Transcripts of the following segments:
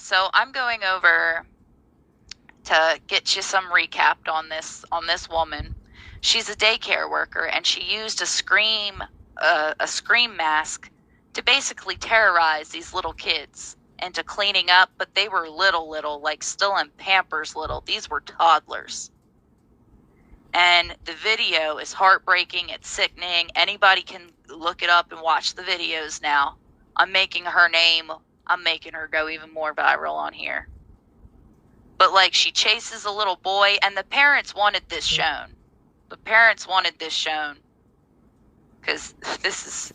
so I'm going over to get you some recap on this woman. She's a daycare worker, and she used a scream mask to basically terrorize these little kids into cleaning up, but they were little, like still in Pampers little. These were toddlers. And the video is heartbreaking. It's sickening. Anybody can look it up and watch the videos now. I'm making her go even more viral on here. But like, she chases a little boy, and the parents wanted this shown. The parents wanted this shown. Because this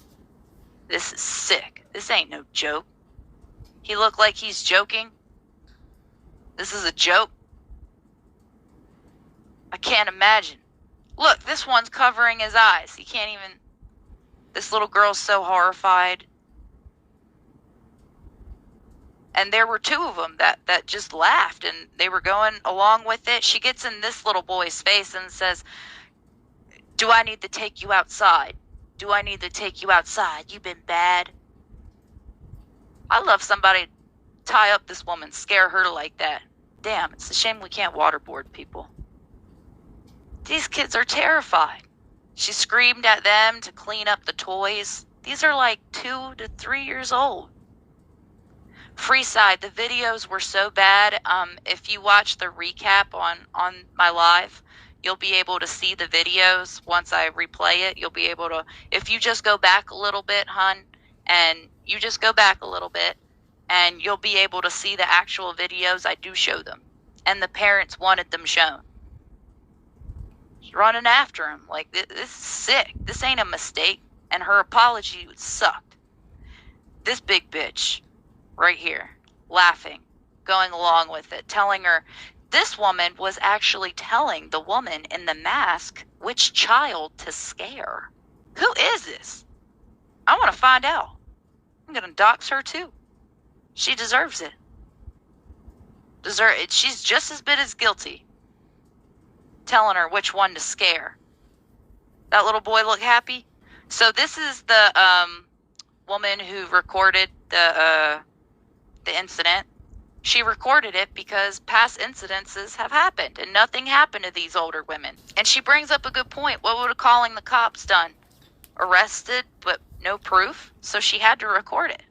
is sick. This ain't no joke. He looked like he's joking. This is a joke. I can't imagine. Look, this one's covering his eyes. He can't even... This little girl's so horrified. And there were two of them that just laughed, and they were going along with it. She gets in this little boy's face and says, "Do I need to take you outside? Do I need to take you outside? You've been bad." I love somebody to tie up this woman, scare her like that. Damn, it's a shame we can't waterboard people. These kids are terrified. She screamed at them to clean up the toys. These are like 2 to 3 years old. Freeside, the videos were so bad. If you watch the recap on my live, you'll be able to see the videos. Once I replay it, you'll be able to, if you just go back a little bit, hun, and you just go back a little bit, and you'll be able to see the actual videos. I do show them. And the parents wanted them shown. She's running after him. Like, this is sick. This ain't a mistake. And her apology sucked. This big bitch right here, laughing, going along with it, telling her, this woman was actually telling the woman in the mask which child to scare. Who is this? I want to find out. I'm going to dox her too. She deserves it. She's just as bit as guilty. Telling her which one to scare. That little boy look happy? So this is the woman who recorded the incident. She recorded it because past incidences have happened, and nothing happened to these older women. And she brings up a good point. What would calling the cops done? Arrested, but no proof? So she had to record it.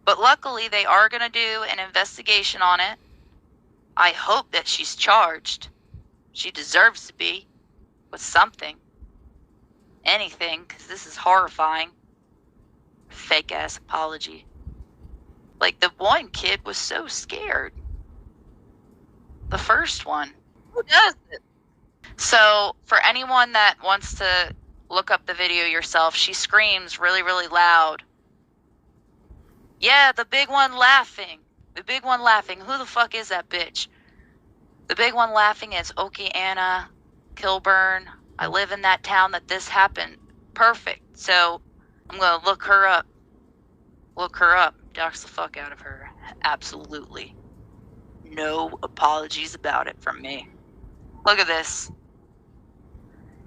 But luckily, they are going to do an investigation on it. I hope that she's charged. She deserves to be with something. Anything, because this is horrifying. Fake ass apology. Like, the one kid was so scared. The first one. Who does it? So, for anyone that wants to look up the video yourself, she screams really, really loud. Yeah, the big one laughing. The big one laughing. Who the fuck is that bitch? The big one laughing is Okiana Kilburn. I live in that town that this happened. Perfect. So, I'm going to look her up. Look her up. Dox the fuck out of her. Absolutely. No apologies about it from me. Look at this.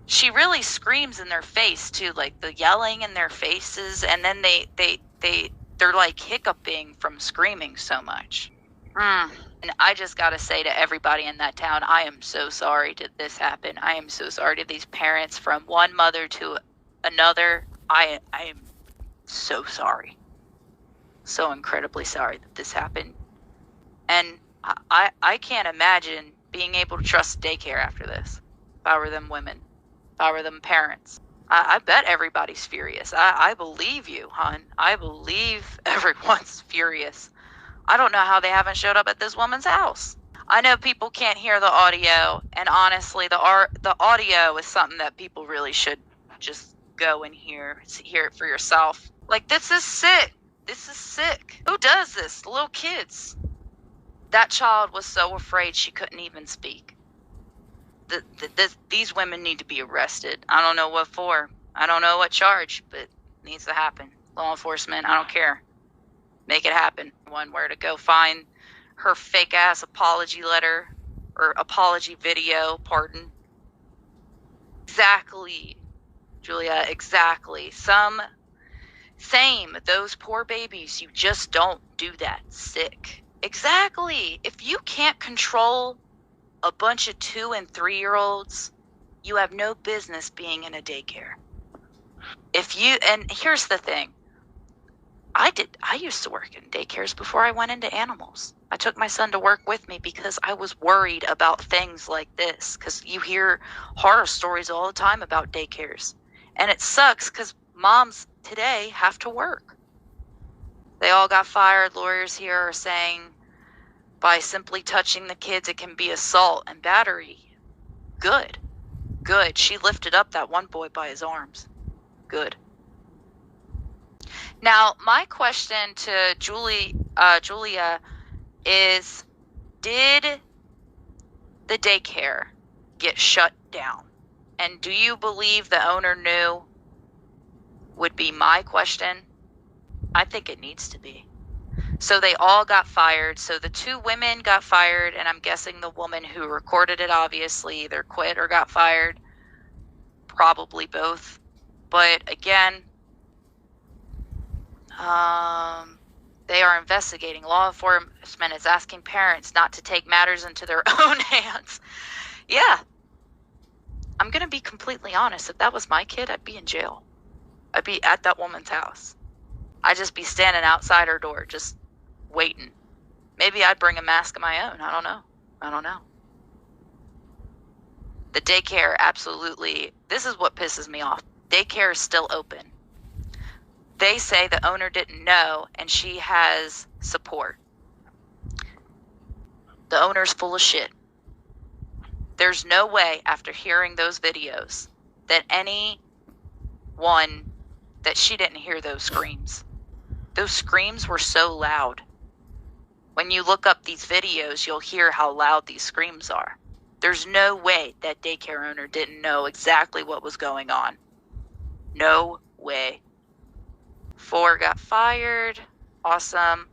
She really screams in their face too, like the yelling in their faces, and then they're like hiccuping from screaming so much. And I just gotta say to everybody in that town, I am so sorry that this happened. I am so sorry to these parents, from one mother to another. I am so sorry. So incredibly sorry that this happened. And I can't imagine being able to trust daycare after this. If I were them women. If I were them parents. I bet everybody's furious. I believe you, hon. I believe everyone's furious. I don't know how they haven't showed up at this woman's house. I know people can't hear the audio, and honestly, the audio is something that people really should just go and hear it for yourself. Like, this is sick. This is sick. Who does this? Little kids. That child was so afraid she couldn't even speak. These women need to be arrested. I don't know what for. I don't know what charge, but it needs to happen. Law enforcement, I don't care. Make it happen. One where to go find her fake ass apology letter, or apology video, pardon. Exactly, Julia, exactly. Same, those poor babies, you just don't do that. Sick. Exactly. If you can't control a bunch of 2 and 3-year-olds, you have no business being in a daycare. And here's the thing. I used to work in daycares before I went into animals. I took my son to work with me because I was worried about things like this, because you hear horror stories all the time about daycares. And it sucks because moms today have to work. They all got fired. Lawyers here are saying by simply touching the kids, it can be assault and battery. Good. Good. She lifted up that one boy by his arms. Good. Now, my question to Julia is, did the daycare get shut down? And do you believe the owner knew? Would be my question. I think it needs to be. So they all got fired. So the 2 women got fired, and I'm guessing the woman who recorded it obviously either quit or got fired. Probably both. But again, they are investigating. Law enforcement is asking parents not to take matters into their own hands. Yeah. I'm going to be completely honest. If that was my kid, I'd be in jail. I'd be at that woman's house. I'd just be standing outside her door, just waiting. Maybe I'd bring a mask of my own. I don't know. The daycare, absolutely. This is what pisses me off. Daycare is still open. They say the owner didn't know, and she has support. The owner's full of shit. There's no way, after hearing those videos, that that she didn't hear those screams. Those screams were so loud. When you look up these videos, you'll hear how loud these screams are. There's no way that daycare owner didn't know exactly what was going on. No way. 4 got fired. Awesome.